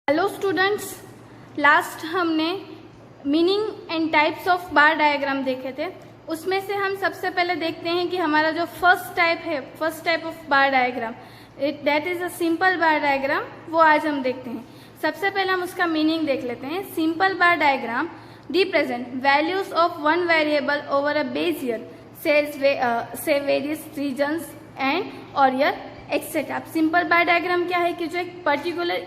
Hello students, last हमने meaning and types of bar diagram देखे थे। उसमें से हम सबसे पहले देखते हैं कि हमारा जो first type of bar diagram that is a simple bar diagram, वो आज हम देखते हैं। सबसे पहले हम उसका मीनिंग देख लेते हैं। Simple bar diagram represent values of one variable over a base year से वेरियस रीजन्स एंड और ईयर एक्सेट्रा। अब सिंपल बार डायग्राम क्या है कि जो एक पर्टिकुलर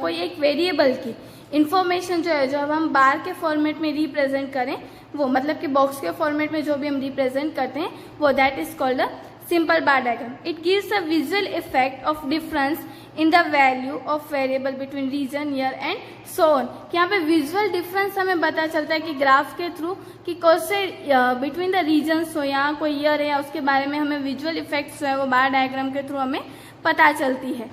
कोई एक वेरिएबल की इंफॉर्मेशन जो है, जो अब हम बार के फॉर्मेट में रिप्रेजेंट करें, वो मतलब कि बॉक्स के फॉर्मेट में जो भी हम रिप्रेजेंट करते हैं वो that is called a simple bar diagram. It gives a visual effect of difference in the value of variable between region, year and so on. यहाँ पे विजुअल डिफरेंस हमें पता चलता है कि ग्राफ के थ्रू कि कैसे बिटवीन द रीजन्स हो या कोई ईयर है या उसके बारे में हमें विजुअल इफेक्ट्स जो है वो बार डायग्राम के थ्रू हमें पता चलती है।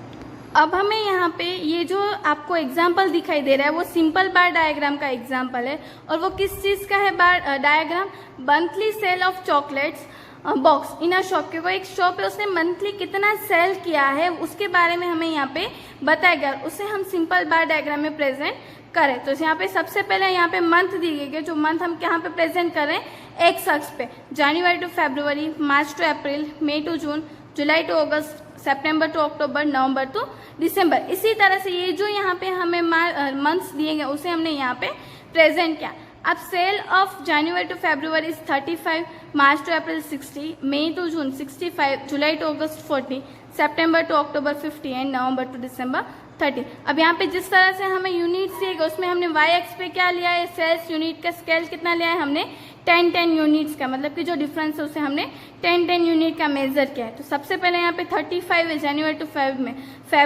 अब हमें यहाँ पे ये जो आपको एग्जाम्पल दिखाई दे रहा है वो सिंपल बार डायग्राम का एग्जाम्पल है। और वो किस चीज का है bar diagram? Monthly sale of chocolates box in a shop. के कोई एक शॉप है, उसने मंथली कितना सेल किया है उसके बारे में हमें यहाँ पे बताया गया, उसे हम सिंपल बार डायग्राम में प्रेजेंट करें। तो यहाँ पे सबसे पहले यहाँ पे मंथ दी गई है, जो मंथ हम यहाँ पे प्रेजेंट कर रहे हैं एक्स अक्ष पे, January to February, March to April, May to June, July to August, September to October, November to December. इसी तरह से ये जो यहाँ पे हमें मंथ्स दिए गए उसे हमने यहाँ पे प्रेजेंट किया। अब sale of January to February is 35, March to April 60, May to June 65, July to August 40, September to October 50 and November to December 30। अब यहाँ पे जिस तरह से हमें यूनिट्स दिए गए उसमें हमने वाई एक्स पे क्या लिया है, सेल्स यूनिट का स्केल कितना लिया है हमने 10 यूनिट्स का, मतलब कि जो डिफरेंस है उसे हमने 10 यूनिट का मेजर किया है। तो सबसे पहले यहाँ पे 35 है जनवरी टू फेब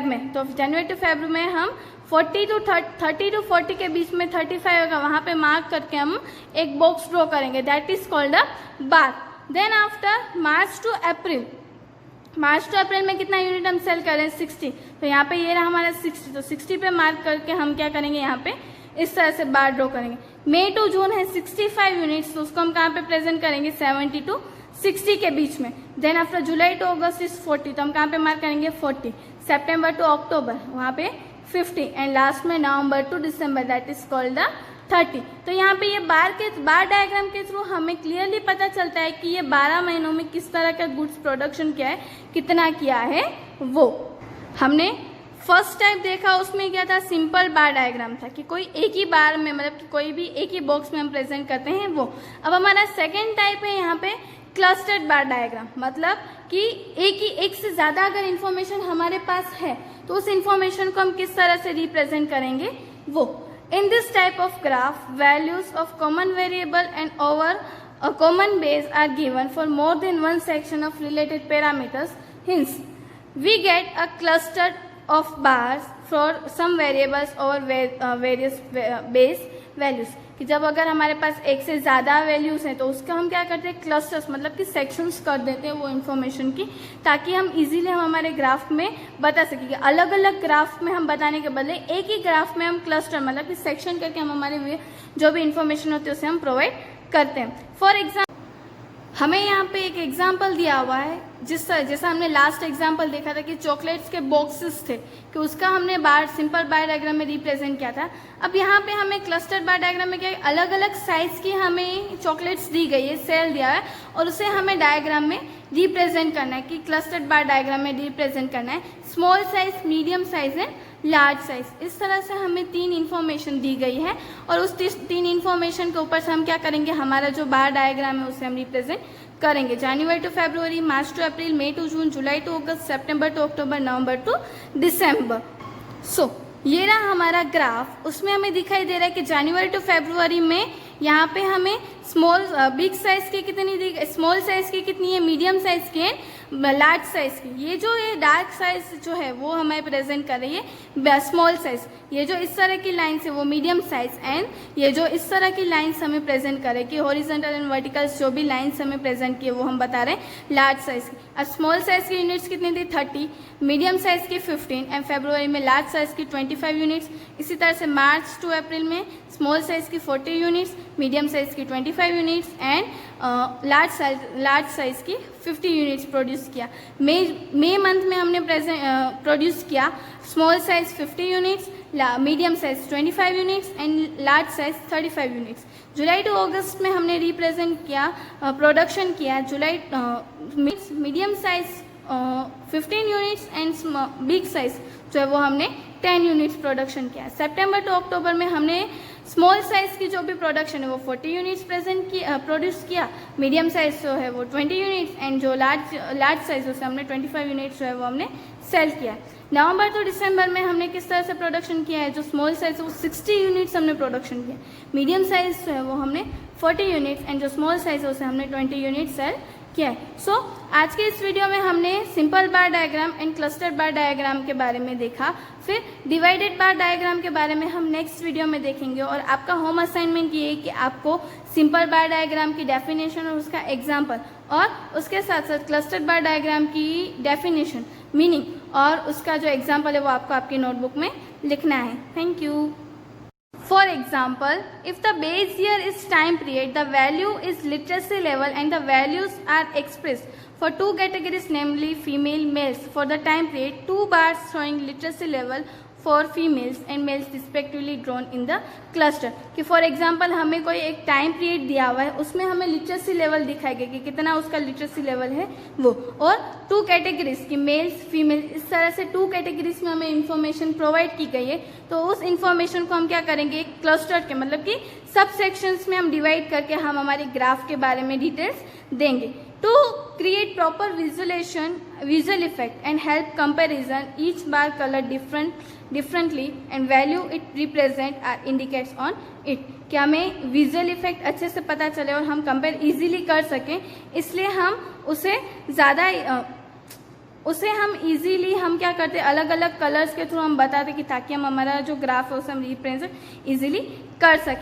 में, तो जनवरी टू फेब में हम 30 टू 40 के बीच में 35 होगा, वहां पे मार्क करके हम एक बॉक्स ड्रॉ करेंगे, that is called a bar. Then after March to April में कितना यूनिट हम सेल करें 60, तो यहाँ पे ये रहा हमारा 60, तो 60 पे मार्क करके हम क्या करेंगे यहाँ पे इस तरह से बार ड्रॉ करेंगे। मई टू जून है 65 यूनिट्स, तो उसको हम कहाँ पे प्रेजेंट करेंगे 70 टू 60 के बीच में। Then after July to August is 40, तो हम कहाँ पे मार्क करेंगे 40, सितंबर टू अक्टूबर वहाँ पे 50 एंड लास्ट में November to December that is called the 30। तो यहाँ पे ये बार डायग्राम के थ्रू हमें क्लियरली पता चलता है कि ये 12 महीनों में किस तरह का गुड्स प्रोडक्शन किया है, कितना किया है वो। हमने फर्स्ट टाइप देखा, उसमें क्या था सिंपल बार डायग्राम था कि कोई एक ही बार में, मतलब कि कोई भी एक ही बॉक्स में हम प्रेजेंट करते हैं वो। अब हमारा सेकेंड टाइप है यहाँ पे क्लस्टर्ड बार डायग्राम, मतलब कि एक से ज्यादा अगर इंफॉर्मेशन हमारे पास है तो उस इंफॉर्मेशन को हम किस तरह से रिप्रेजेंट करेंगे वो। In this type of graph values of common variable and over a common base are given for more than one section of related parameters, hence we get a clustered of bars for some variables और various base values. कि जब अगर हमारे पास एक से ज्यादा values हैं तो उसका हम क्या करते हैं क्लस्टर्स, मतलब कि सेक्शंस कर देते हैं वो इन्फॉर्मेशन की, ताकि हम इजीली हम हमारे ग्राफ में बता सकें। कि अलग अलग ग्राफ में हम बताने के बदले एक ही ग्राफ में हम क्लस्टर, मतलब कि सेक्शन करके हम हमारे जो भी इन्फॉर्मेशन होती है उसे हम प्रोवाइड करते हैं। फॉर एग्जाम्पल हमें यहाँ पे एक एग्जाम्पल दिया हुआ है, जैसा हमने लास्ट एग्जाम्पल देखा था कि चॉकलेट्स के बॉक्सेस थे, कि उसका हमने सिंपल बार डायग्राम में रिप्रेजेंट किया था। अब यहाँ पे हमें क्लस्टर बार डायग्राम में क्या अलग अलग साइज की हमें चॉकलेट्स दी गई है, सेल दिया है, और उसे हमें डायग्राम में रिप्रेजेंट करना है, कि क्लस्टर्ड बार डायग्राम में रिप्रेजेंट करना है small size, medium size and large size. इस तरह से हमें 3 इन्फॉर्मेशन दी गई है, और उस 3 इन्फॉर्मेशन के ऊपर से हम क्या करेंगे, हमारा जो बार डायग्राम है उसे हम रिप्रेजेंट करेंगे। January to February, March to April, May to June, July to August, September to October, November to December. So ये रहा हमारा ग्राफ। उसमें हमें दिखाई दे रहा है कि जनवरी टू फरवरी में यहाँ पे हमें बिग साइज की कितनी दी, स्मॉल साइज की कितनी है, मीडियम साइज की है, लार्ज साइज की। ये जो ये डार्क साइज जो है वो हमें प्रेजेंट कर रही है स्मॉल साइज। ये जो इस तरह की लाइन्स है वो मीडियम साइज, एंड ये जो इस तरह की लाइन्स हमें प्रेजेंट कर रहे हैं कि हॉरिजॉन्टल एंड वर्टिकल जो भी लाइन्स हमें प्रेजेंट किए वो हम बता रहे हैं लार्ज साइज की। अब स्मॉल साइज की यूनिट्स कितनी थी 30, मीडियम साइज की 15 एंड फरवरी में लार्ज साइज की 25 यूनिट्स। इसी तरह से मार्च टू अप्रैल में स्मॉल साइज की 40 यूनिट्स, मीडियम साइज की 25 यूनिट्स एंड लार्ज साइज की 50 यूनिट्स प्रोड्यूस किया। मई मंथ में हमने प्रोड्यूस किया small size 50 units, medium size 25 units and large size 35 units. July to August में हमने रिप्रेजेंट किया, प्रोडक्शन किया। जुलाई medium size 15 units and big size जो है वो हमने 10 यूनिट्स प्रोडक्शन किया। सितंबर टू अक्टूबर में हमने स्मॉल साइज की जो भी प्रोडक्शन है वो 40 यूनिट्स प्रोड्यूस किया। मीडियम साइज जो है वो 20 यूनिट्स एंड जो लार्ज साइज उसे हमने 25 यूनिट्स जो है वो हमने सेल किया। नवंबर टू दिसंबर में हमने किस तरह से प्रोडक्शन किया है, जो स्मॉल साइज है वो 60 यूनिट्स हमने प्रोडक्शन किया। मीडियम साइज जो है वो हमने 40 यूनिट्स एंड जो स्मॉल साइज है उसे हमने 20 यूनिट्स सेल किया है। सो आज के इस वीडियो में हमने simple bar diagram and cluster bar diagram के बारे में देखा। फिर डिवाइडेड बार डायग्राम के बारे में हम नेक्स्ट वीडियो में देखेंगे। और आपका होम असाइनमेंट ये है कि आपको सिंपल बार डायग्राम की डेफिनेशन और उसका एग्जाम्पल और उसके साथ साथ क्लस्टर बार डायग्राम की डेफिनेशन, मीनिंग और उसका जो एग्जाम्पल है वो आपको आपकी नोटबुक में लिखना है। Thank you. For example, if the base year is time period, the value is literacy level and the values are expressed for two categories, namely female, males. For the time period, 2 bars showing literacy level for females and males respectively drawn in the cluster। कि for example हमें कोई एक time period दिया हुआ है, उसमें हमें literacy level दिखाई गया कि कितना उसका लिटरेसी लेवल है वो, और 2 कैटेगरीज की मेल्स फीमेल, इस तरह से 2 कैटेगरीज में हमें इंफॉर्मेशन प्रोवाइड की गई है। तो उस इंफॉर्मेशन को हम क्या करेंगे, एक क्लस्टर के मतलब कि सब सेक्शंस में हम डिवाइड करके हम हमारे ग्राफ के बारे में डिटेल्स देंगे। To create proper visual effect and help comparison, each bar color differently and value it represent or indicates on it। कि हमें विजुअल इफेक्ट अच्छे से पता चले और हम कंपेयर इजीली कर सकें, इसलिए हम उसे हम इजीली हम क्या करते हैं, अलग अलग कलर्स के थ्रू हम बताते कि ताकि हम हमारा जो ग्राफ है उसे हम रिप्रेजेंट इजीली कर सकें।